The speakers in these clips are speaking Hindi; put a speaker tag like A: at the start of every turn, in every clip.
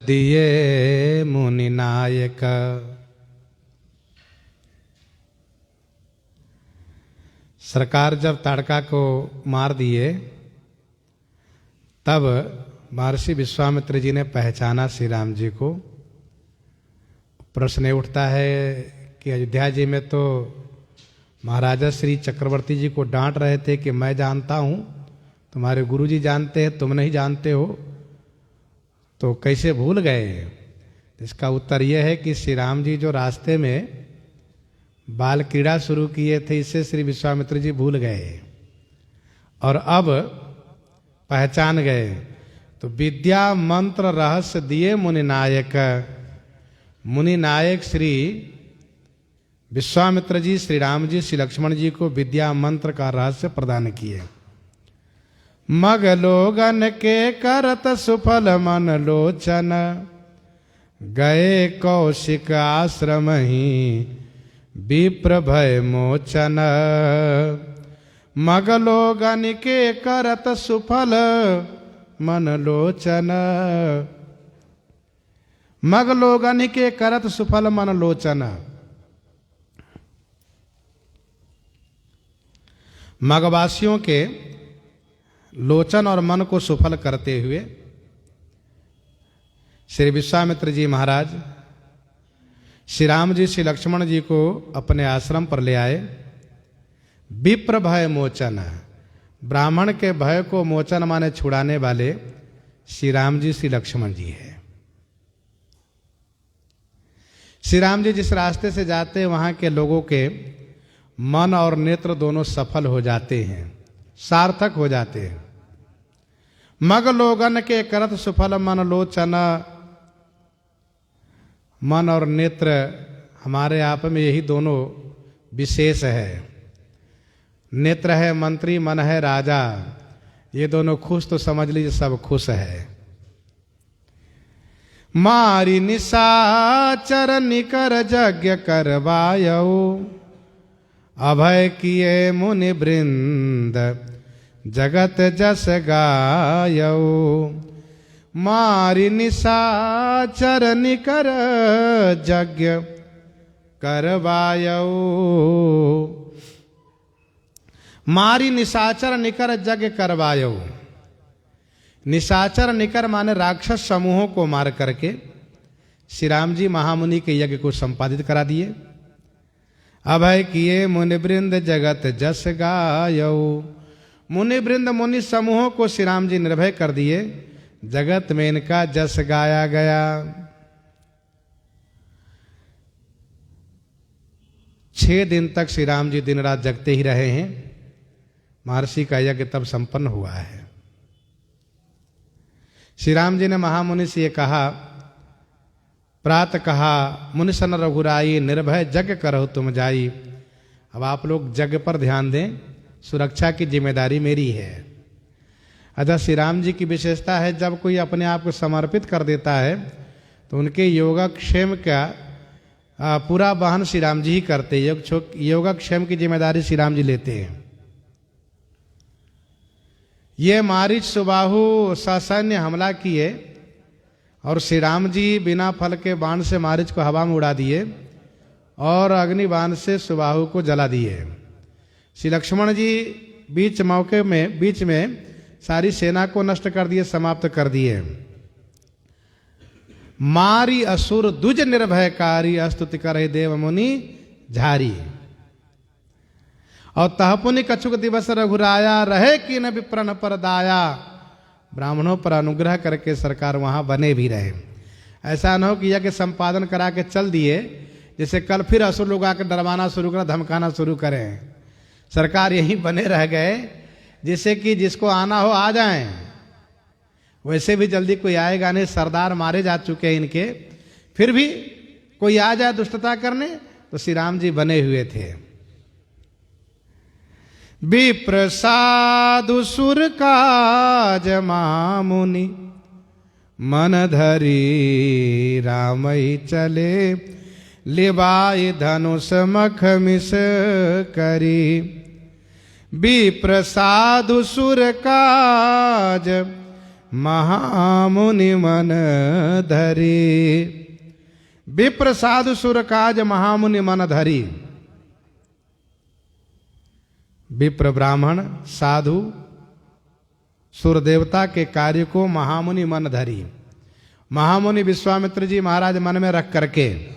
A: दिए मुनि नायक। सरकार जब ताड़का को मार दिए तब महर्षि विश्वामित्र जी ने पहचाना श्री राम जी को। प्रश्न उठता है कि अयोध्या जी में तो महाराजा श्री चक्रवर्ती जी को डांट रहे थे कि मैं जानता हूँ, तुम्हारे गुरुजी जानते हैं, तुम नहीं जानते हो, तो कैसे भूल गए? इसका उत्तर यह है कि श्री राम जी जो रास्ते में बाल क्रीड़ा शुरू किए थे, इससे श्री विश्वामित्र जी भूल गए और अब पहचान गए। तो विद्या मंत्र रहस्य दिए मुनि नायक। मुनि नायक श्री विश्वामित्र जी श्री राम जी श्री लक्ष्मण जी को विद्या मंत्र का रहस्य प्रदान किए। मग लोगन के करत सुफल मन लोचन, गए कौशिक आश्रम ही विप्र भय मोचन। मग लोगन के करत सुफल मन लोचन, मग लोगन के करत सुफल मन लोचन। मगवासियों के लोचन और मन को सुफल करते हुए श्री विश्वामित्र जी महाराज श्री राम जी श्री लक्ष्मण जी को अपने आश्रम पर ले आए। विप्र भय मोचन, ब्राह्मण के भय को मोचन माने छुड़ाने वाले श्री राम जी श्री लक्ष्मण जी है। श्री राम जी जिस रास्ते से जाते हैं वहां के लोगों के मन और नेत्र दोनों सफल हो जाते हैं, सार्थक हो जाते हैं। मग लोगन के करत सुफल मन लोचन, मन और नेत्र हमारे आप में यही दोनों विशेष है। नेत्र है मंत्री, मन है राजा, ये दोनों खुश तो समझ लीजिए सब खुश है। मारी निशाचर निकर यज्ञ करवायो, अभय किए मुनि वृंद जगत जस गायो। मारी निशाचर निकर यज्ञ करवायो, मारी निशाचर निकर यज्ञ करवायो। निशाचर निकर माने राक्षस समूहों को मार करके श्री राम जी महामुनि के यज्ञ को संपादित करा दिए। अभय किए मुनि वृंद जगत जस गायो, मुनि वृंद मुनि समूहों को श्री राम जी निर्भय कर दिए, जगत में इनका जस गाया गया। 6 दिन तक श्री राम जी दिन रात जगते ही रहे हैं। महर्षि का यज्ञ तब संपन्न हुआ है। श्री राम जी ने महामुनि से ये कहा, प्रात कहा मुनि सन रघुराई, निर्भय जग करो तुम जाई। अब आप लोग जग पर ध्यान दें, सुरक्षा की जिम्मेदारी मेरी है। अच्छा, श्री राम जी की विशेषता है जब कोई अपने आप को समर्पित कर देता है तो उनके योगक्षेम का पूरा वहन श्री राम जी ही करते हैं। योगक्षेम की जिम्मेदारी श्री राम जी लेते हैं। ये मारीच सुबाहु ससैन्य हमला किए और श्री राम जी बिना फल के बाण से मारीच को हवा में उड़ा दिए और अग्नि बाण से सुबाहु को जला दिए। श्री लक्ष्मण जी बीच में सारी सेना को नष्ट कर दिए, समाप्त कर दिए। मारी असुर दुज निर्भयकारी, अस्तुति करे देव मुनि झारी। और तहपुनि कछुक दिवस रघुराया, रहे कि न विप्रन पर दाया। ब्राह्मणों पर अनुग्रह करके सरकार वहां बने भी रहे। ऐसा न हो कि यज्ञ संपादन करा के चल दिए, जैसे कल फिर असुर लोग आकर डरवाना शुरू करें, धमकाना शुरू करें। सरकार यहीं बने रह गए, जिससे कि जिसको आना हो आ जाएं। वैसे भी जल्दी कोई आएगा नहीं, सरदार मारे जा चुके हैं इनके, फिर भी कोई आ जाए दुष्टता करने तो श्री राम जी बने हुए थे। विप्र साधु सुर काज मामुनि, मन धरी रामई चले। लिबाई धनुष मख मिस करी, विप्र साधु सुर काज महामुनि मन धरी। विप्र साधु सुर काज महामुनि मन धरी। विप्र ब्राह्मण साधु सुर देवता के कार्य को महामुनि मन धरी। महामुनि विश्वामित्र जी महाराज मन में रख करके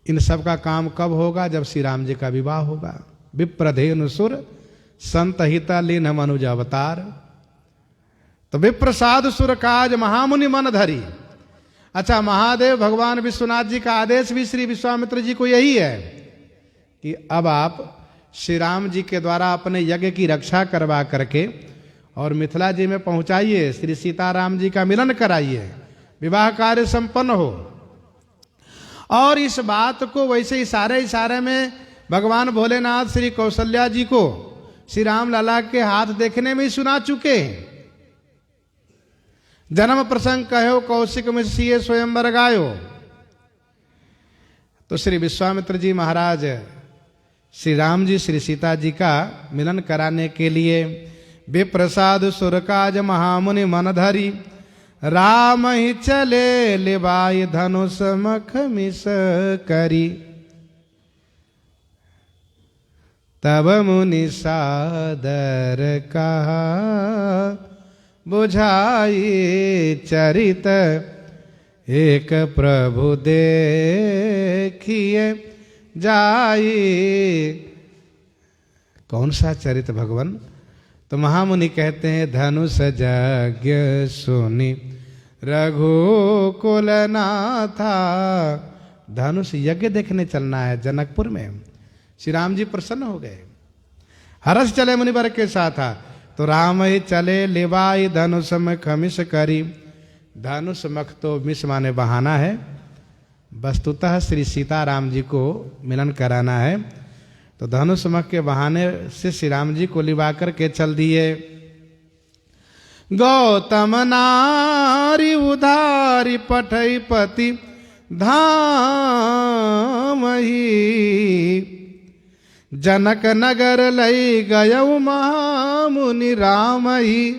A: इन सब का काम कब होगा? जब श्री राम जी का विवाह होगा। विप्रधेनु सुर संत हिता लीन मनुज अवतार। तो विप्र साधु सुर काज महामुनि मन धरी। अच्छा, महादेव भगवान विश्वनाथ जी का आदेश भी श्री विश्वामित्र जी को यही है कि अब आप श्री राम जी के द्वारा अपने यज्ञ की रक्षा करवा करके और मिथिला जी में पहुंचाइए, श्री सीताराम जी का मिलन कराइए, विवाह कार्य संपन्न हो। और इस बात को वैसे इशारे इशारे में भगवान भोलेनाथ श्री कौशल्या जी को श्री राम लला के हाथ देखने में ही सुना चुके हैं। जन्म प्रसंग कहो कौशिक मिसिए स्वयंवर गायो। तो श्री विश्वामित्र जी महाराज श्री राम जी श्री सीता जी का मिलन कराने के लिए विप्रसाद सुरकाज महामुनि मन धरी। राम ही चले लिबाई धनुष मख मिस करी। तब मुनि सादर कहा बुझाई चरित एक प्रभु देखिए जाई। कौन सा चरित भगवान? तो महामुनि कहते हैं धनुष यज्ञ सुनी रघुकुल नाथा। धनुष यज्ञ देखने चलना है जनकपुर में। श्री राम जी प्रसन्न हो गए, हर्ष चले मुनिवर के साथ। तो राम ही चले लिवाई धनुष मख मिस करी। धनुष मख तो मिस माने बहाना है, वस्तुतः श्री सीताराम जी को मिलन कराना है। तो धनुष मख के बहाने से श्री राम जी को लिवा करके चल दिए। गौतम नारी उधारी पठई पति धाम ही। जनक नगर लई गयऊ महामुनि राम ही।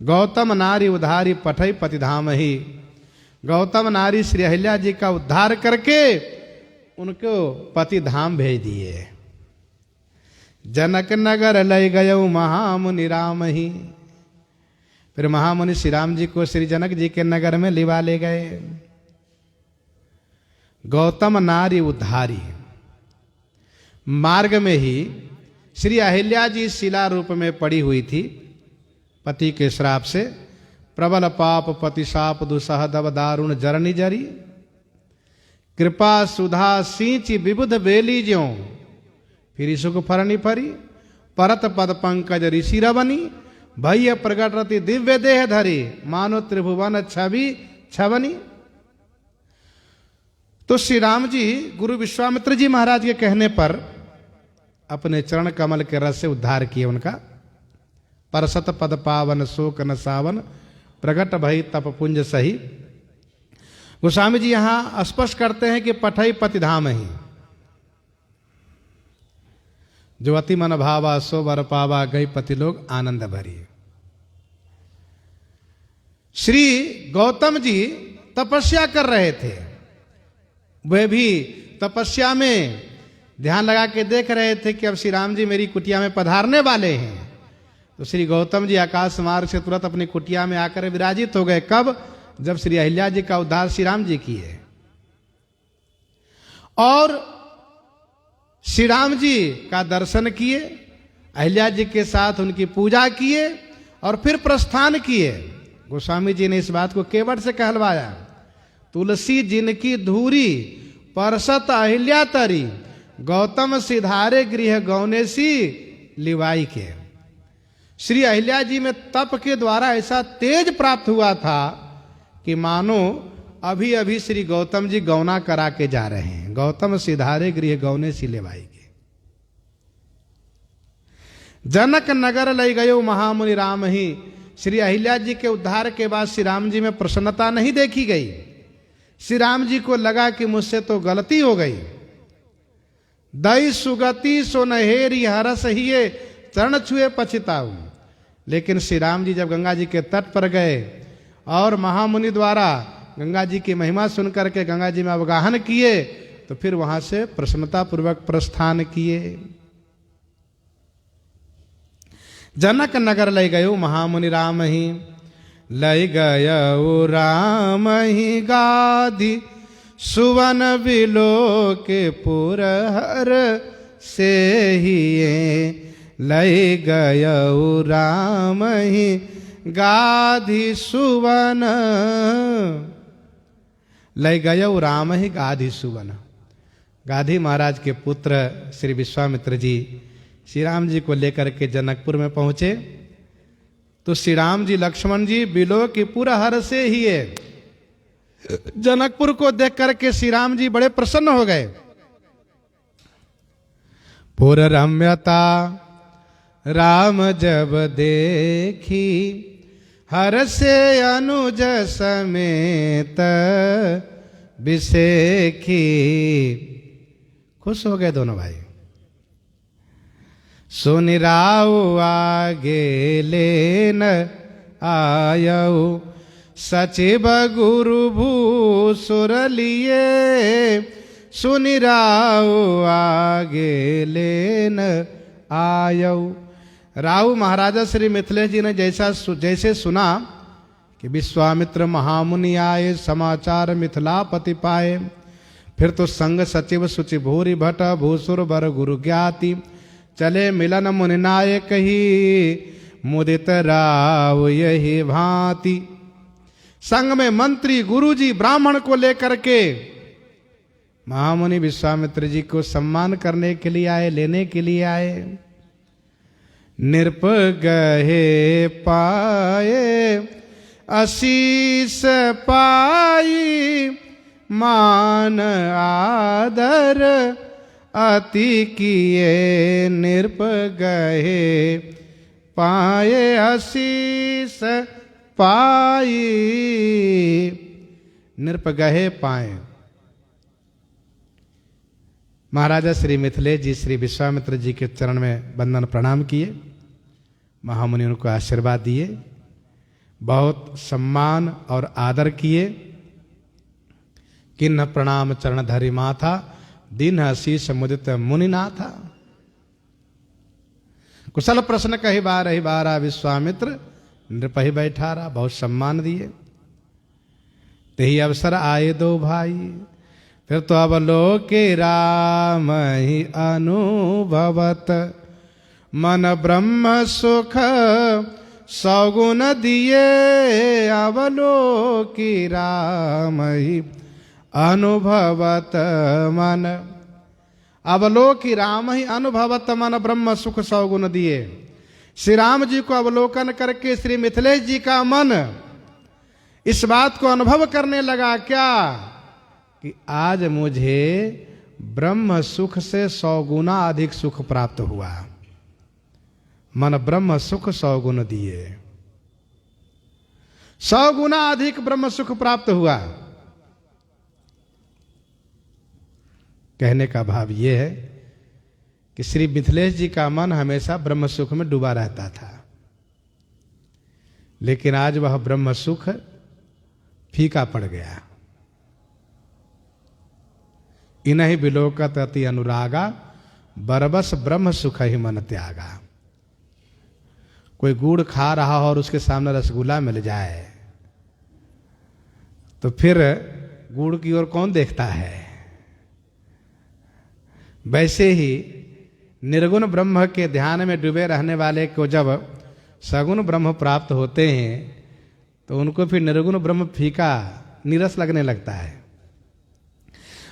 A: गौतम नारी उधारी पठई पति धाम ही। गौतम नारी श्री अहिल्या जी का उद्धार करके उनको पति धाम भेज दिए। जनक नगर लय गयऊ महामुनि राम ही। फिर महामुनि श्री राम जी को श्री जनक जी के नगर में लिवा ले गए। गौतम नारी उद्धारी। मार्ग में ही श्री अहिल्या जी शिला रूप में पड़ी हुई थी पति के श्राप से। प्रबल पाप पति शाप दुसह दब दारुण जरनी जरी। कृपा सुधा सींची विबुध बेली ज्यों। फिर सुख फरनी फरी। परत पद पंकज ऋषि रवनी। भैय प्रगट रति दिव्य देह धरी। मानो त्रिभुवन छवि छवनी। तो श्री राम जी गुरु विश्वामित्र जी महाराज के कहने पर अपने चरण कमल के रस से उद्धार किए उनका। परसत पद पावन शोक न सावन प्रगट भई तप पुंज सही। गोस्वामी जी यहां स्पष्ट करते हैं कि पठई पति धाम ही। जो अति मन भावा सो वर पावा गई पति लोग आनंद भरी। श्री गौतम जी तपस्या कर रहे थे। वे भी तपस्या में ध्यान लगा के देख रहे थे कि अब श्री राम जी मेरी कुटिया में पधारने वाले हैं। तो श्री गौतम जी आकाश मार्ग से तुरंत अपनी कुटिया में आकर विराजित हो गए। कब? जब श्री अहिल्या जी का उद्धार श्री राम जी किए और श्री राम जी का दर्शन किए, अहिल्या जी के साथ उनकी पूजा किए और फिर प्रस्थान किए। गोस्वामी जी ने इस बात को केवट से कहलवाया। तुलसी जिनकी धूरी परसत अहिल्या तरी। गौतम सिधारे गृह गौनेसी लिवाई के। श्री अहिल्या जी में तप के द्वारा ऐसा तेज प्राप्त हुआ था कि मानो अभी अभी श्री गौतम जी गौना करा के जा रहे हैं। गौतम सिधारे गृह गौनेसी लिवाई के। जनक नगर लय गयो महामुनि राम ही। श्री अहिल्या जी के उद्धार के बाद श्री राम जी में प्रसन्नता नहीं देखी गई। श्री राम जी को लगा कि मुझसे तो गलती हो गई। दई सुगति सो नहेरी हरस हिये चरण छुए पछताऊ। लेकिन श्री राम जी जब गंगा जी के तट पर गए और महामुनि द्वारा गंगा जी की महिमा सुन करके गंगा जी में अवगाहन किए, तो फिर वहां से प्रसन्नता पूर्वक प्रस्थान किए। जनक नगर ले गयो महामुनि राम ही, लय गयो राम ही गाधी, सुवन बिलो के पुरहर से ही। लय गयो राम ही गाधी सुवन, लय गयो राम ही गाधी सुवन। गाधी महाराज के पुत्र श्री विश्वामित्र जी श्री राम जी को लेकर के जनकपुर में पहुंचे, तो श्री राम जी लक्ष्मण जी बिलोकीपुर हर से ही है। जनकपुर को देख करके श्री राम जी बड़े प्रसन्न हो गए। पुर रम्यता राम जब देखी, हर से अनुज समेत बिसेखी। खुश हो गए दोनों भाई। सुनि राव आगे लेन आयऊ, सचिव गुरु भूसुर लिए। सुनि राव आगे लेन आयऊ। राव महाराजा श्री मिथिलेश जी ने जैसे सुना कि विश्वामित्र महामुनि आए, समाचार मिथिलापति पाए। फिर तो संग सचिव सुचि भूरि भट, भूसुर बर गुरु ज्ञाति। चले मिलन मुनि नायक ही, मुदित राव यही भांति। संग में मंत्री गुरुजी ब्राह्मण को लेकर के महामुनि विश्वामित्र जी को सम्मान करने के लिए आए, लेने के लिए आए। नृप गहे पाए आशीष पाई, मान आदर अति किए। नृप गहे पाए आशीष पाई, नृप गहे पाए। महाराजा श्री मिथिलेश जी श्री विश्वामित्र जी के चरण में वंदन प्रणाम किए। महामुनि उनको आशीर्वाद दिए, बहुत सम्मान और आदर किए। किन्ह प्रणाम चरण धरि माथा, दीन शीश मुदित मुनि नाथा। कुशल प्रश्न कही बारा विश्वामित्र, नृप ही बैठा रहा, बहुत सम्मान दिए। तेही अवसर आए दो भाई, फिर तो अवलोके राम ही अनुभवत। मन ब्रह्म सुख सौगुन दिए, अवलोकी राम ही अनुभवत मन। अवलोकी राम ही अनुभवत मन, ब्रह्म सुख सौगुन दिए। श्री राम जी को अवलोकन करके श्री मिथिलेश जी का मन इस बात को अनुभव करने लगा क्या कि आज मुझे ब्रह्म सुख से 100 गुना अधिक सुख प्राप्त हुआ। मन ब्रह्म सुख 100 गुण दिए, 100 गुना अधिक ब्रह्म सुख प्राप्त हुआ। कहने का भाव यह है कि श्री मिथिलेश जी का मन हमेशा ब्रह्म सुख में डूबा रहता था, लेकिन आज वह ब्रह्म सुख फीका पड़ गया। इन्हीं बिलोकत अति अनुरागा, बरबस ब्रह्म सुख ही मन त्यागा। कोई गुड़ खा रहा हो और उसके सामने रसगुल्ला मिल जाए तो फिर गुड़ की ओर कौन देखता है। वैसे ही निर्गुण ब्रह्म के ध्यान में डूबे रहने वाले को जब सगुण ब्रह्म प्राप्त होते हैं तो उनको फिर निर्गुण ब्रह्म फीका नीरस लगने लगता है।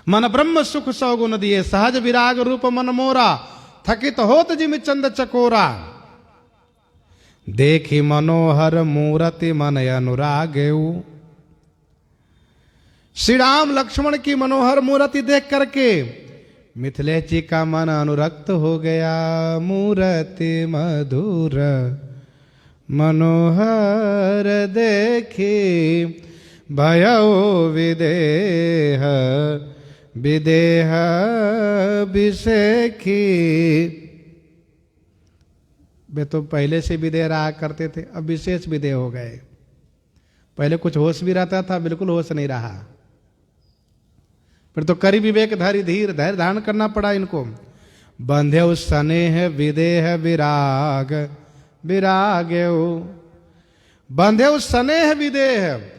A: मन ब्रह्म सुख 100 गुण दिए, सहज विराग रूप मन मोरा। थकित होत जिमि चंद चकोरा, देखी मनोहर मूर्ति मन अनुरागेऊ। श्री राम लक्ष्मण की मनोहर मूर्ति देख करके मिथिलेश जी का मन अनुरक्त हो गया। मूर्ति मधुर मनोहर देखी, भयो विदेह विदेह बिसेखी। वे तो पहले से विदेह रहा करते थे, अब विशेष विदेह हो गए। पहले कुछ होश भी रहता था, बिल्कुल होश नहीं रहा। फिर तो करी विवेक धरि धीर, धैर्य धारण करना पड़ा इनको। बंधे उस स्नेह विदेह विराग विराग्यो, बंधे उस स्नेह विदेह।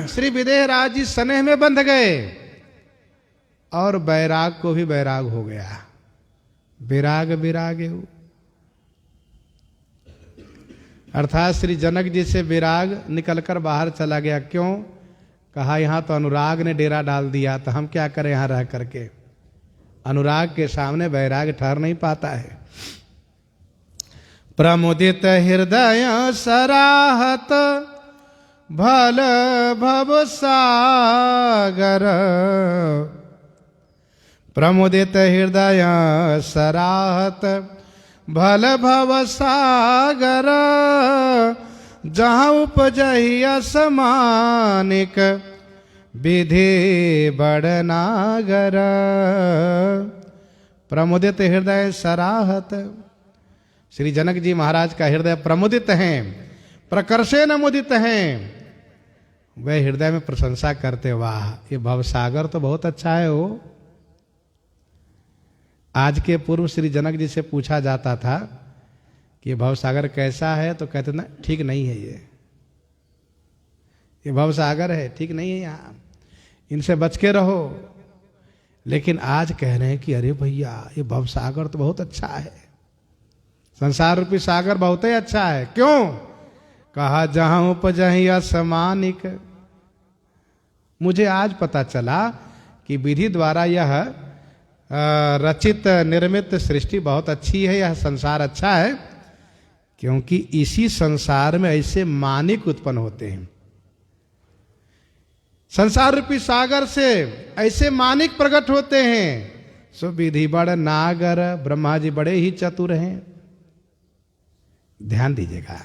A: श्री विदेह राज जी स्नेह में बंध गए और बैराग को भी बैराग हो गया। विराग विराग्यो अर्थात श्री जनक जी से विराग निकलकर बाहर चला गया। क्यों? कहा यहां तो अनुराग ने डेरा डाल दिया, तो हम क्या करें यहां रह करके। अनुराग के सामने वैराग ठहर नहीं पाता है। प्रमुदित हृदय सराहत भल भव सागर, प्रमुदित हृदय सराहत भल भव सागर, जहाँ उपजहि असमानिक विधि बड़नागर। प्रमुदित हृदय सराहत, श्री जनक जी महाराज का हृदय प्रमुदित हैं, प्रकर्षेण मुदित हैं। वह हृदय में प्रशंसा करते, वाह ये भवसागर तो बहुत अच्छा है हो। आज के पूर्व श्री जनक जी से पूछा जाता था कि भवसागर कैसा है, तो कहते ना ठीक नहीं है, ये भवसागर है, ठीक नहीं है, यहाँ इनसे बच के रहो। लेकिन आज कह रहे हैं कि अरे भैया ये भवसागर तो बहुत अच्छा है, संसार रूपी सागर बहुत ही अच्छा है। क्यों? कहा जहां उपजहि असमानिक। मुझे आज पता चला कि विधि द्वारा यह रचित निर्मित सृष्टि बहुत अच्छी है, यह संसार अच्छा है, क्योंकि इसी संसार में ऐसे मानिक उत्पन्न होते हैं। संसार रूपी सागर से ऐसे मानिक प्रकट होते हैं। सो विधि बड़ नागर, ब्रह्मा जी बड़े ही चतुर हैं। ध्यान दीजिएगा,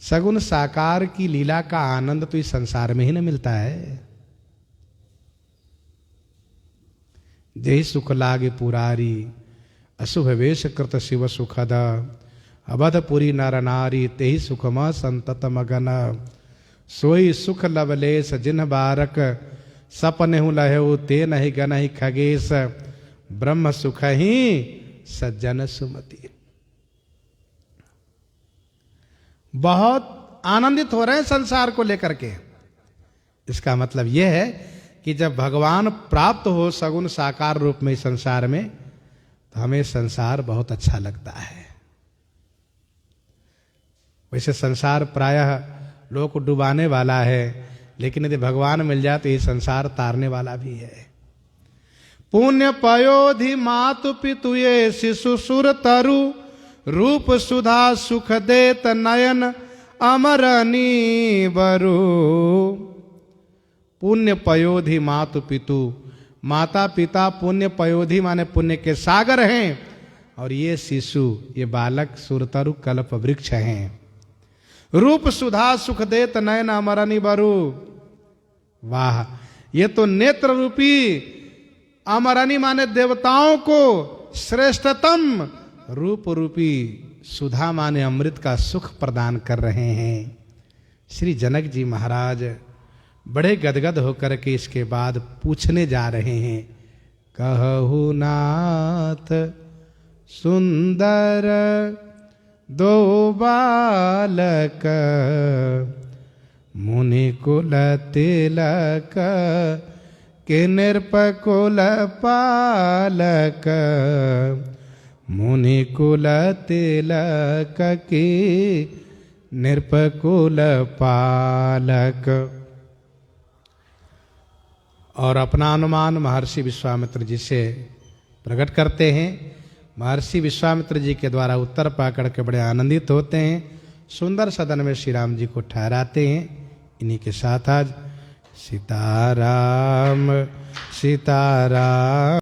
A: सगुण साकार की लीला का आनंद तो इस संसार में ही न मिलता है। जय सुख लागे पुरारी, अशुभ वेश कृत शिव सुखद, अवधपुरी नर नारी तेहि सुखम संतत मगन, सोई सुख लवलेश जिन्ह बारक, सपनेहु लहेउ ते नहीं गनहि खगेश, ब्रह्म सुख ही सज्जन सुमति। बहुत आनंदित हो रहे हैं संसार को लेकर के। इसका मतलब यह है कि जब भगवान प्राप्त हो सगुण साकार रूप में संसार में, तो हमें संसार बहुत अच्छा लगता है। वैसे संसार प्रायः लोगों को डुबाने वाला है, लेकिन यदि भगवान मिल जाए तो ये संसार तारने वाला भी है। पुण्य पयोधि मातु पितु ये शिशु सुर तरु, रूप सुधा सुख देत नयन अमरनी बरु। पुण्य पयोधि मातु पितु, माता पिता पुण्य पयोधि माने पुण्य के सागर हैं, और ये शिशु ये बालक सुरतरु कल्प वृक्ष हैं। रूप सुधा सुख देत नयन अमरनी बरु। वाह, ये तो नेत्र रूपी अमरनी माने देवताओं को श्रेष्ठतम रूप रूपी सुधा माने अमृत का सुख प्रदान कर रहे हैं। श्री जनक जी महाराज बड़े गदगद होकर के इसके बाद पूछने जा रहे हैं, कहु नाथ सुंदर दो बालक, मुनि कुल तिलक के नृपकुल पालक, मुनि कुल तिलक की नृपकुल पालक। और अपना अनुमान महर्षि विश्वामित्र जी से प्रकट करते हैं। महर्षि विश्वामित्र जी के द्वारा उत्तर पाकर के बड़े आनंदित होते हैं, सुंदर सदन में श्री राम जी को ठहराते हैं। इन्हीं के साथ आज सीताराम सीताराम।